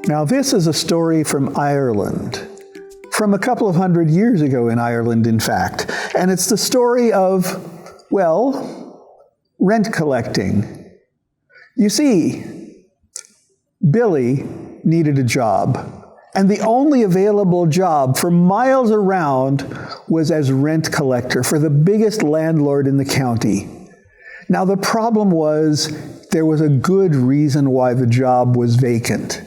Now, this is a story from Ireland, from a couple of hundred years ago in Ireland, in fact. And it's the story of, well, rent collecting. You see, Billy needed a job. And the only available job for miles around was as rent collector for the biggest landlord in the county. Now, the problem was there was a good reason why the job was vacant.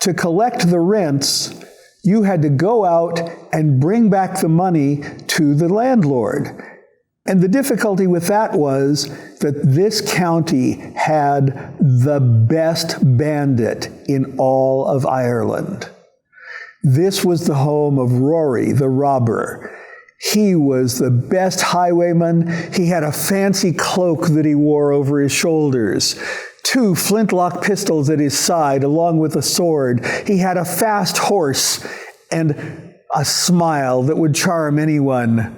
To collect the rents, you had to go out and bring back the money to the landlord. And the difficulty with that was that this county had the best bandit in all of Ireland. This was the home of Rory, the robber. He was the best highwayman. He had a fancy cloak that he wore over his shoulders, 2 flintlock pistols at his side, along with a sword. He had a fast horse and a smile that would charm anyone.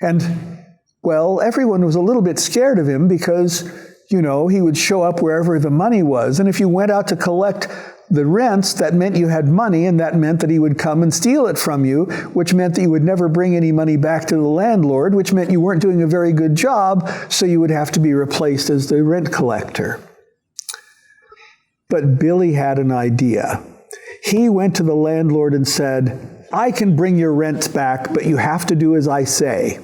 And, well, everyone was a little bit scared of him because, you know, he would show up wherever the money was. And if you went out to collect the rents, that meant you had money, and that meant that he would come and steal it from you, which meant that you would never bring any money back to the landlord, which meant you weren't doing a very good job, so you would have to be replaced as the rent collector. But Billy had an idea. He went to the landlord and said, I can bring your rents back, but you have to do as I say.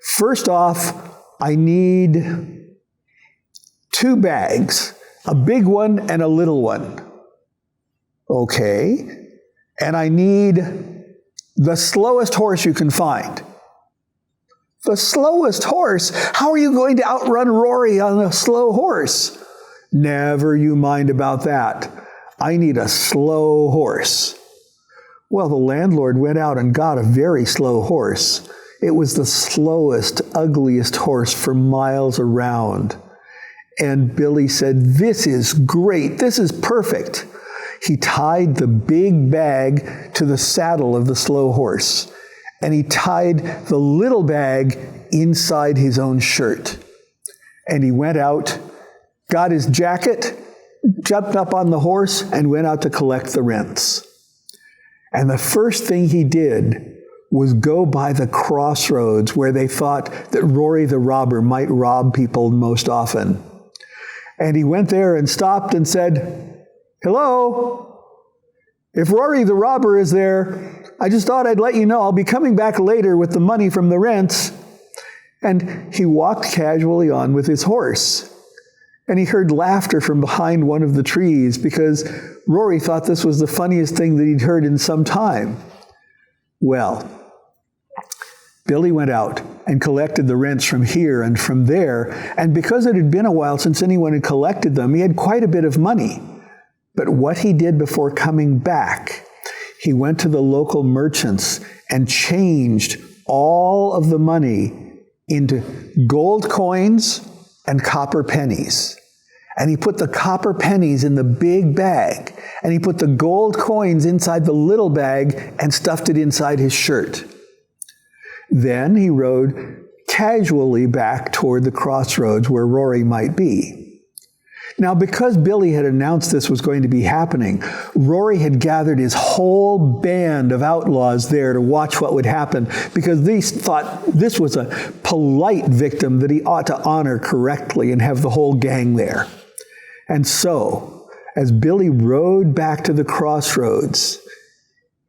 First off, I need 2 bags, a big one and a little one. Okay. And I need the slowest horse you can find. The slowest horse? How are you going to outrun Rory on a slow horse? Never you mind about that. I need a slow horse. Well, the landlord went out and got a very slow horse. It was the slowest, ugliest horse for miles around. And Billy said, this is great. This is perfect. He tied the big bag to the saddle of the slow horse, and he tied the little bag inside his own shirt. And he went out, got his jacket, jumped up on the horse, and went out to collect the rents. And the first thing he did was go by the crossroads where they thought that Rory the robber might rob people most often. And he went there and stopped and said, hello? If Rory the robber is there, I just thought I'd let you know I'll be coming back later with the money from the rents. And he walked casually on with his horse. And he heard laughter from behind one of the trees because Rory thought this was the funniest thing that he'd heard in some time. Well, Billy went out and collected the rents from here and from there, and because it had been a while since anyone had collected them, he had quite a bit of money. But what he did before coming back, he went to the local merchants and changed all of the money into gold coins and copper pennies. And he put the copper pennies in the big bag, and he put the gold coins inside the little bag and stuffed it inside his shirt. Then he rode casually back toward the crossroads where Rory might be. Now, because Billy had announced this was going to be happening, Rory had gathered his whole band of outlaws there to watch what would happen, because they thought this was a polite victim that he ought to honor correctly and have the whole gang there. And so, as Billy rode back to the crossroads,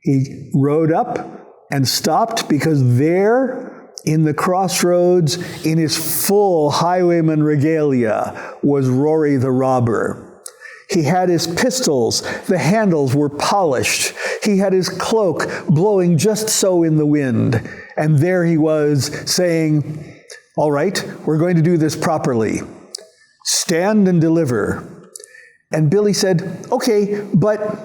he rode up and stopped because there in the crossroads, in his full highwayman regalia, was Rory the robber. He had his pistols, the handles were polished. He had his cloak blowing just so in the wind. And there he was saying, all right, we're going to do this properly. Stand and deliver. And Billy said, okay, but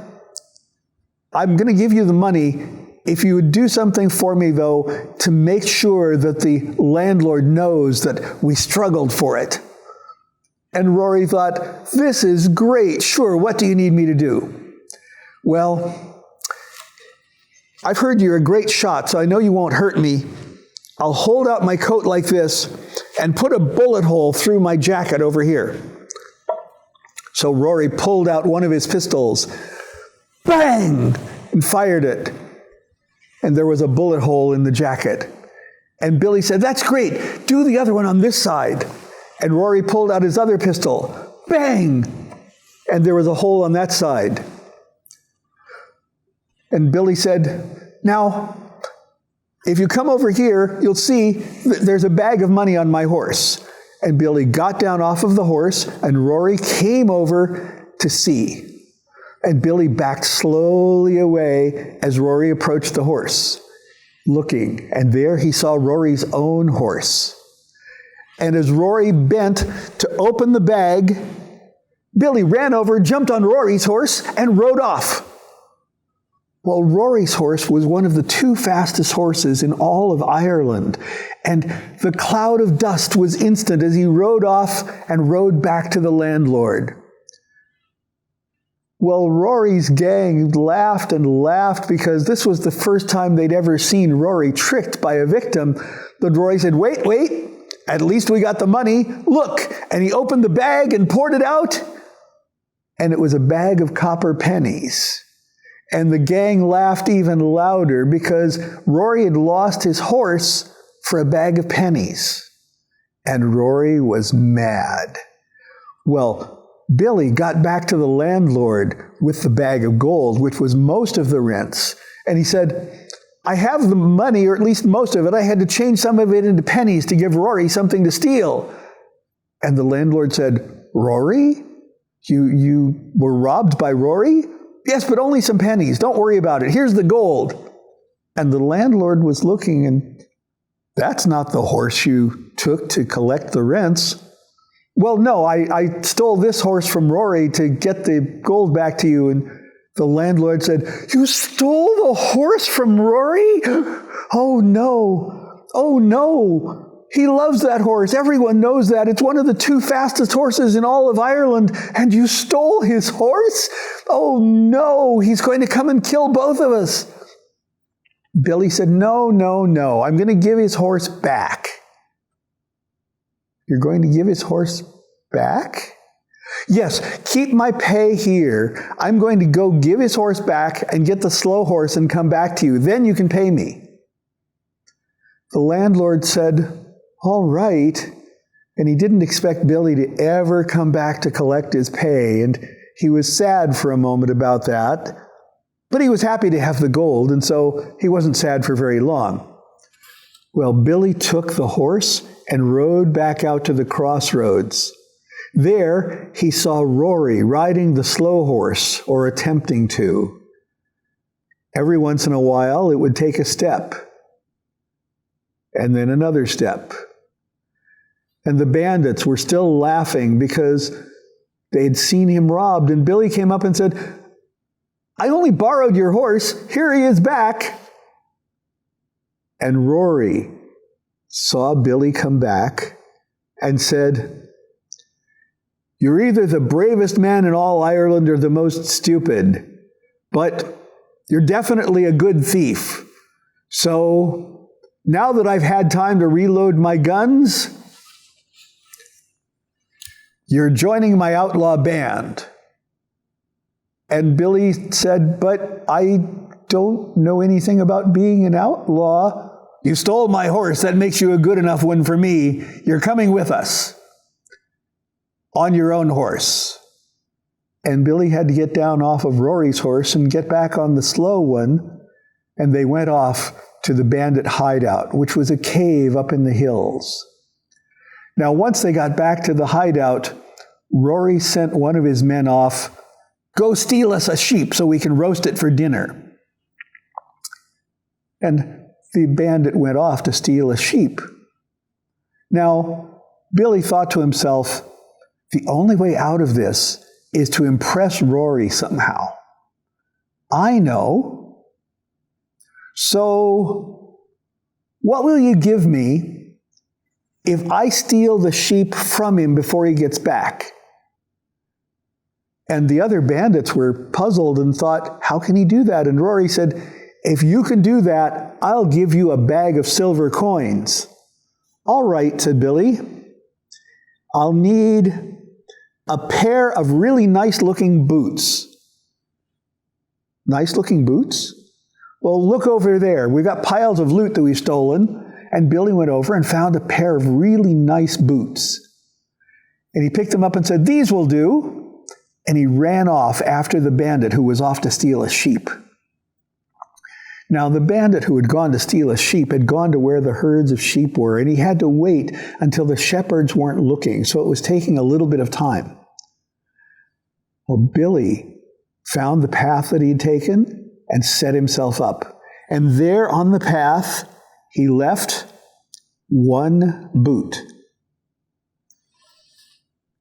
I'm going to give you the money if you would do something for me, though, to make sure that the landlord knows that we struggled for it. And Rory thought, this is great. Sure, what do you need me to do? Well, I've heard you're a great shot, so I know you won't hurt me. I'll hold out my coat like this and put a bullet hole through my jacket over here. So Rory pulled out one of his pistols, bang, and fired it. And there was a bullet hole in the jacket. And Billy said, that's great. Do the other one on this side. And Rory pulled out his other pistol. Bang! And there was a hole on that side. And Billy said, now, if you come over here, you'll see there's a bag of money on my horse. And Billy got down off of the horse, and Rory came over to see. And Billy backed slowly away as Rory approached the horse, looking. And there he saw Rory's own horse. And as Rory bent to open the bag, Billy ran over, jumped on Rory's horse, and rode off. Well, Rory's horse was one of the 2 fastest horses in all of Ireland, and the cloud of dust was instant as he rode off and rode back to the landlord. Well, Rory's gang laughed and laughed because this was the first time they'd ever seen Rory tricked by a victim. But Rory said, wait, at least we got the money. Look, and he opened the bag and poured it out, and it was a bag of copper pennies. And the gang laughed even louder because Rory had lost his horse for a bag of pennies. And Rory was mad. Well, Billy got back to the landlord with the bag of gold, which was most of the rents. And he said, I have the money, or at least most of it. I had to change some of it into pennies to give Rory something to steal. And the landlord said, Rory? You were robbed by Rory? Yes, but only some pennies. Don't worry about it. Here's the gold. And the landlord was looking, and that's not the horse you took to collect the rents. Well, no, I stole this horse from Rory to get the gold back to you. And the landlord said, you stole the horse from Rory? Oh, no. Oh, no. He loves that horse. Everyone knows that. It's one of the 2 fastest horses in all of Ireland, and you stole his horse? Oh, no. He's going to come and kill both of us. Billy said, no. I'm going to give his horse back. You're going to give his horse back? Yes, keep my pay here. I'm going to go give his horse back and get the slow horse and come back to you. Then you can pay me. The landlord said, all right. And he didn't expect Billy to ever come back to collect his pay. And he was sad for a moment about that. But he was happy to have the gold, and so he wasn't sad for very long. Well, Billy took the horse and rode back out to the crossroads. There, he saw Rory riding the slow horse, or attempting to. Every once in a while, it would take a step, and then another step. And the bandits were still laughing because they'd seen him robbed, and Billy came up and said, I only borrowed your horse. Here he is back. And Rory saw Billy come back and said, you're either the bravest man in all Ireland or the most stupid, but you're definitely a good thief. So now that I've had time to reload my guns, you're joining my outlaw band. And Billy said, but I don't know anything about being an outlaw. You stole my horse. That makes you a good enough one for me. You're coming with us on your own horse. And Billy had to get down off of Rory's horse and get back on the slow one. And they went off to the bandit hideout, which was a cave up in the hills. Now, once they got back to the hideout, Rory sent one of his men off, go steal us a sheep so we can roast it for dinner. And the bandit went off to steal a sheep. Now, Billy thought to himself, the only way out of this is to impress Rory somehow. I know. So, what will you give me if I steal the sheep from him before he gets back? And the other bandits were puzzled and thought, how can he do that? And Rory said, if you can do that, I'll give you a bag of silver coins. All right, said Billy. I'll need a pair of really nice-looking boots. Nice looking boots? Well, look over there. We've got piles of loot that we've stolen. And Billy went over and found a pair of really nice boots. And he picked them up and said, these will do. And he ran off after the bandit who was off to steal a sheep. Now, the bandit who had gone to steal a sheep had gone to where the herds of sheep were, and he had to wait until the shepherds weren't looking, so it was taking a little bit of time. Well, Billy found the path that he had taken and set himself up. And there on the path, he left one boot.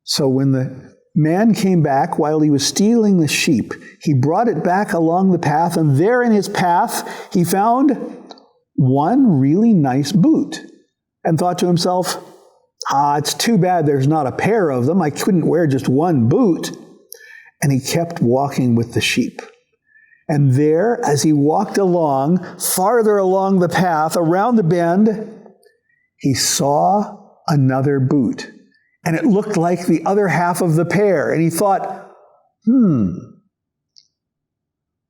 So when the man came back while he was stealing the sheep, he brought it back along the path, and there in his path, he found one really nice boot and thought to himself, it's too bad there's not a pair of them. I couldn't wear just one boot. And he kept walking with the sheep. And there, as he walked along, farther along the path, around the bend, he saw another boot. And it looked like the other half of the pair. And he thought,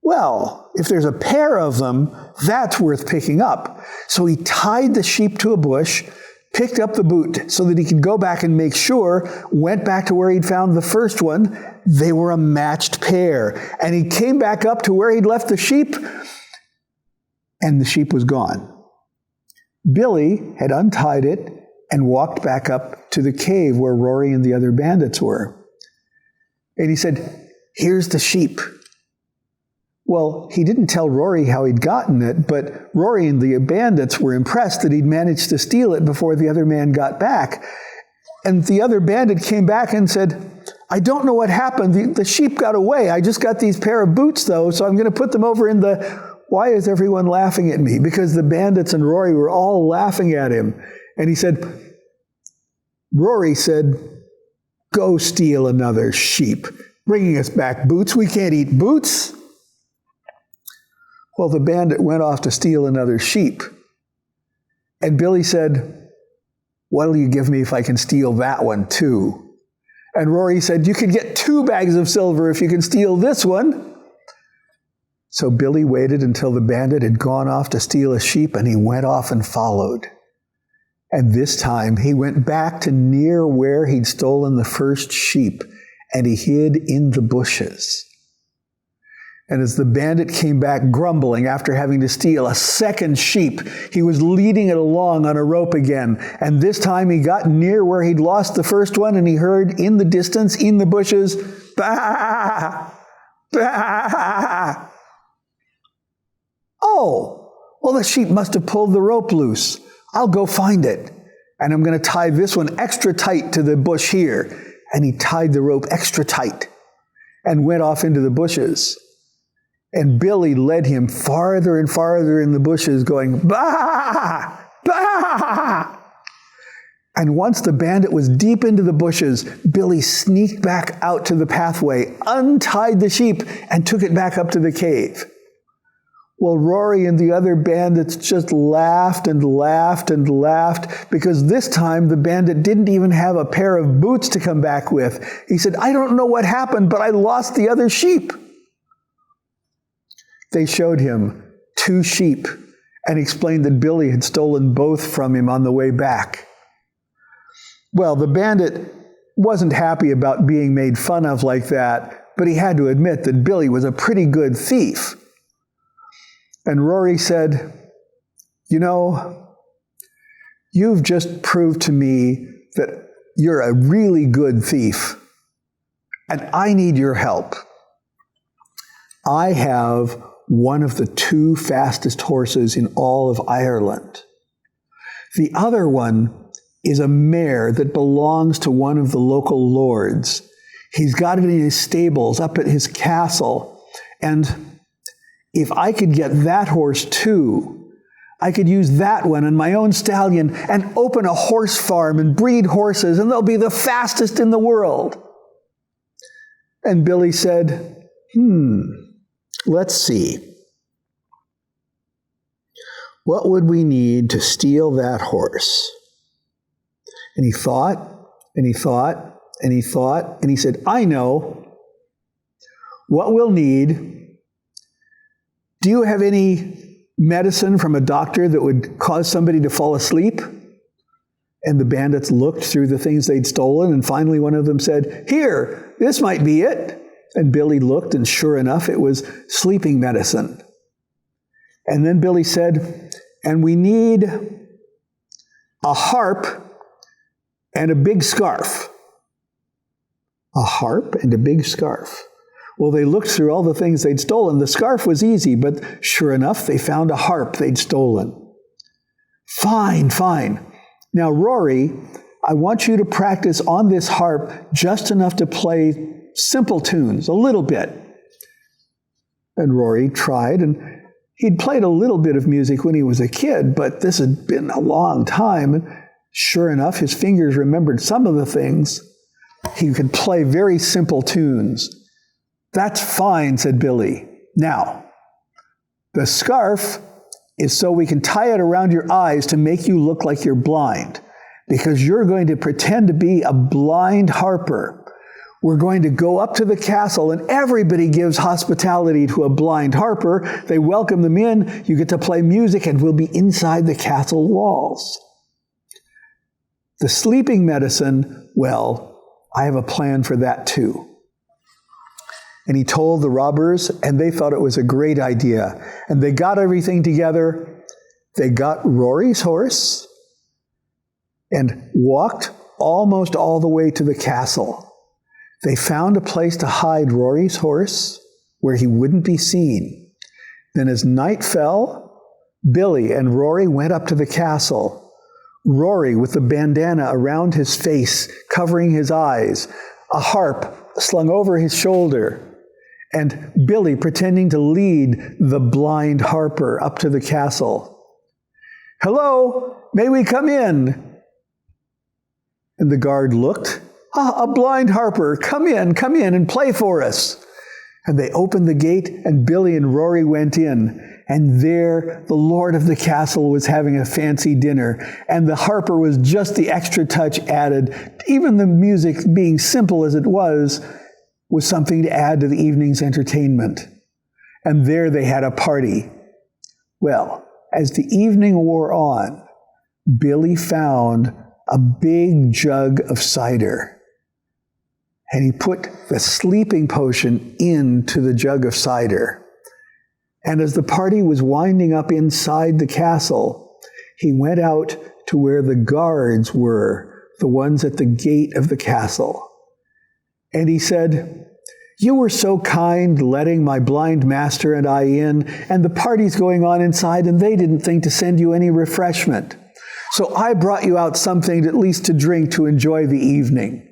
well, if there's a pair of them, that's worth picking up. So he tied the sheep to a bush, picked up the boot so that he could go back and make sure, went back to where he'd found the first one. They were a matched pair. And he came back up to where he'd left the sheep, and the sheep was gone. Billy had untied it and walked back up to the cave where Rory and the other bandits were. And he said, here's the sheep. Well, he didn't tell Rory how he'd gotten it, but Rory and the bandits were impressed that he'd managed to steal it before the other man got back. And the other bandit came back and said, I don't know what happened. The sheep got away. I just got these pair of boots, though, so I'm going to put them over in the... Why is everyone laughing at me? Because the bandits and Rory were all laughing at him. And he said, Rory said, go steal another sheep, bringing us back boots. We can't eat boots. Well, the bandit went off to steal another sheep. And Billy said, what'll you give me if I can steal that one too? And Rory said, you can get 2 bags of silver if you can steal this one. So Billy waited until the bandit had gone off to steal a sheep, and he went off and followed. And this time he went back to near where he'd stolen the first sheep, and he hid in the bushes. And as the bandit came back grumbling after having to steal a second sheep, he was leading it along on a rope again. And this time he got near where he'd lost the first one, and he heard in the distance, in the bushes, bah! Bah! Oh, well, the sheep must have pulled the rope loose. I'll go find it. And I'm going to tie this one extra tight to the bush here. And he tied the rope extra tight and went off into the bushes. And Billy led him farther and farther in the bushes, going, bah! Bah! And once the bandit was deep into the bushes, Billy sneaked back out to the pathway, untied the sheep, and took it back up to the cave. Well, Rory and the other bandits just laughed and laughed and laughed, because this time the bandit didn't even have a pair of boots to come back with. He said, I don't know what happened, but I lost the other sheep. They showed him 2 sheep and explained that Billy had stolen both from him on the way back. Well, the bandit wasn't happy about being made fun of like that, but he had to admit that Billy was a pretty good thief. And Rory said, you know, you've just proved to me that you're a really good thief, and I need your help. I have one of the 2 fastest horses in all of Ireland. The other one is a mare that belongs to one of the local lords. He's got it in his stables up at his castle. And if I could get that horse too, I could use that one and my own stallion and open a horse farm and breed horses, and they'll be the fastest in the world. And Billy said, let's see. What would we need to steal that horse? And he thought, and he thought, and he thought, and he said, I know. What we'll need do you have any medicine from a doctor that would cause somebody to fall asleep? And the bandits looked through the things they'd stolen, and finally one of them said, here, this might be it. And Billy looked, and sure enough, it was sleeping medicine. And then Billy said, and we need a harp and a big scarf. A harp and a big scarf. Well, they looked through all the things they'd stolen. The scarf was easy, but sure enough, they found a harp they'd stolen. Fine, fine. Now, Rory, I want you to practice on this harp just enough to play simple tunes, a little bit. And Rory tried, and he'd played a little bit of music when he was a kid, but this had been a long time. And sure enough, his fingers remembered some of the things. He could play very simple tunes. That's fine, said Billy. Now, the scarf is so we can tie it around your eyes to make you look like you're blind, because you're going to pretend to be a blind harper. We're going to go up to the castle, and everybody gives hospitality to a blind harper. They welcome them in. You get to play music, and we'll be inside the castle walls. The sleeping medicine, well, I have a plan for that too. And he told the robbers, and they thought it was a great idea. And they got everything together. They got Rory's horse and walked almost all the way to the castle. They found a place to hide Rory's horse where he wouldn't be seen. Then as night fell, Billy and Rory went up to the castle. Rory with the bandana around his face, covering his eyes, a harp slung over his shoulder, and Billy pretending to lead the blind harper up to the castle. Hello, may we come in? And the guard looked. A blind harper, come in and play for us. And they opened the gate, and Billy and Rory went in. And there the lord of the castle was having a fancy dinner, and the harper was just the extra touch added. Even the music, being simple as it was something to add to the evening's entertainment. And there they had a party. Well, as the evening wore on, Billy found a big jug of cider. And he put the sleeping potion into the jug of cider. And as the party was winding up inside the castle, he went out to where the guards were, the ones at the gate of the castle. And he said, you were so kind letting my blind master and I in, and the party's going on inside, and they didn't think to send you any refreshment. So I brought you out something at least to drink to enjoy the evening.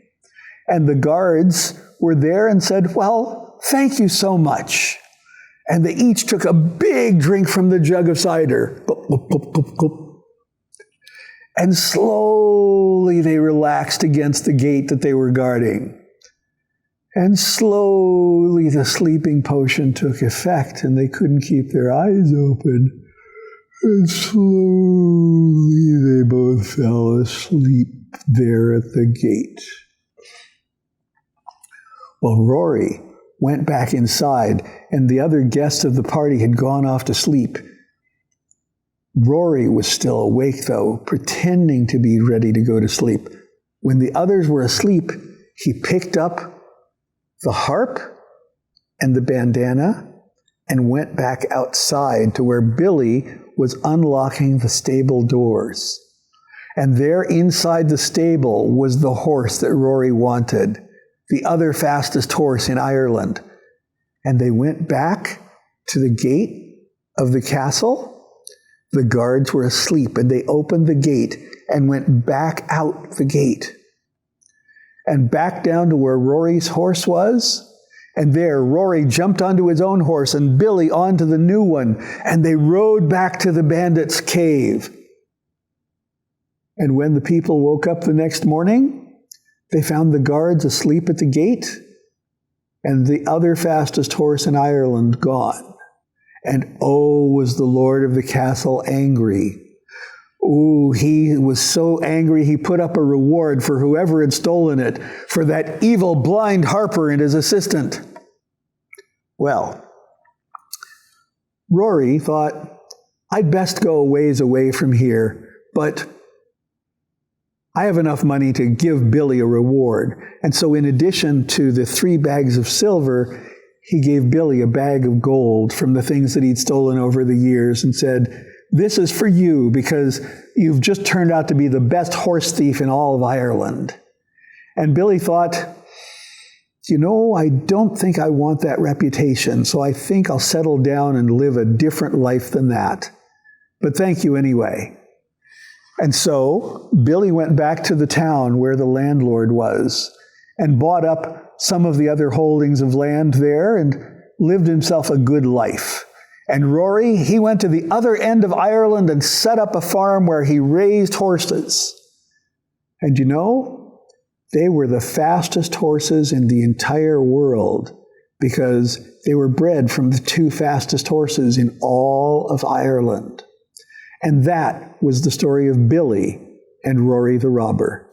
And the guards were there and said, well, thank you so much. And they each took a big drink from the jug of cider. And slowly they relaxed against the gate that they were guarding. And slowly the sleeping potion took effect, and they couldn't keep their eyes open. And slowly they both fell asleep there at the gate. Well, Rory went back inside, and the other guests of the party had gone off to sleep. Rory was still awake, though, pretending to be ready to go to sleep. When the others were asleep, he picked up the harp and the bandana and went back outside to where Billy was unlocking the stable doors. And there inside the stable was the horse that Rory wanted, the other fastest horse in Ireland. And they went back to the gate of the castle. The guards were asleep, and they opened the gate and went back out the gate and back down to where Rory's horse was. And there Rory jumped onto his own horse and Billy onto the new one, and they rode back to the bandits' cave. And when the people woke up the next morning, they found the guards asleep at the gate and the other fastest horse in Ireland gone. And oh, was the lord of the castle angry. Oh, he was so angry he put up a reward for whoever had stolen it, for that evil blind harper and his assistant. Well, Rory thought, I'd best go a ways away from here, but I have enough money to give Billy a reward. And so in addition to the 3 bags of silver, he gave Billy a bag of gold from the things that he'd stolen over the years and said, this is for you because you've just turned out to be the best horse thief in all of Ireland. And Billy thought, I don't think I want that reputation, so I think I'll settle down and live a different life than that. But thank you anyway. And so Billy went back to the town where the landlord was and bought up some of the other holdings of land there and lived himself a good life. And Rory, he went to the other end of Ireland and set up a farm where he raised horses. And they were the fastest horses in the entire world because they were bred from the 2 fastest horses in all of Ireland. And that was the story of Billy and Rory the robber.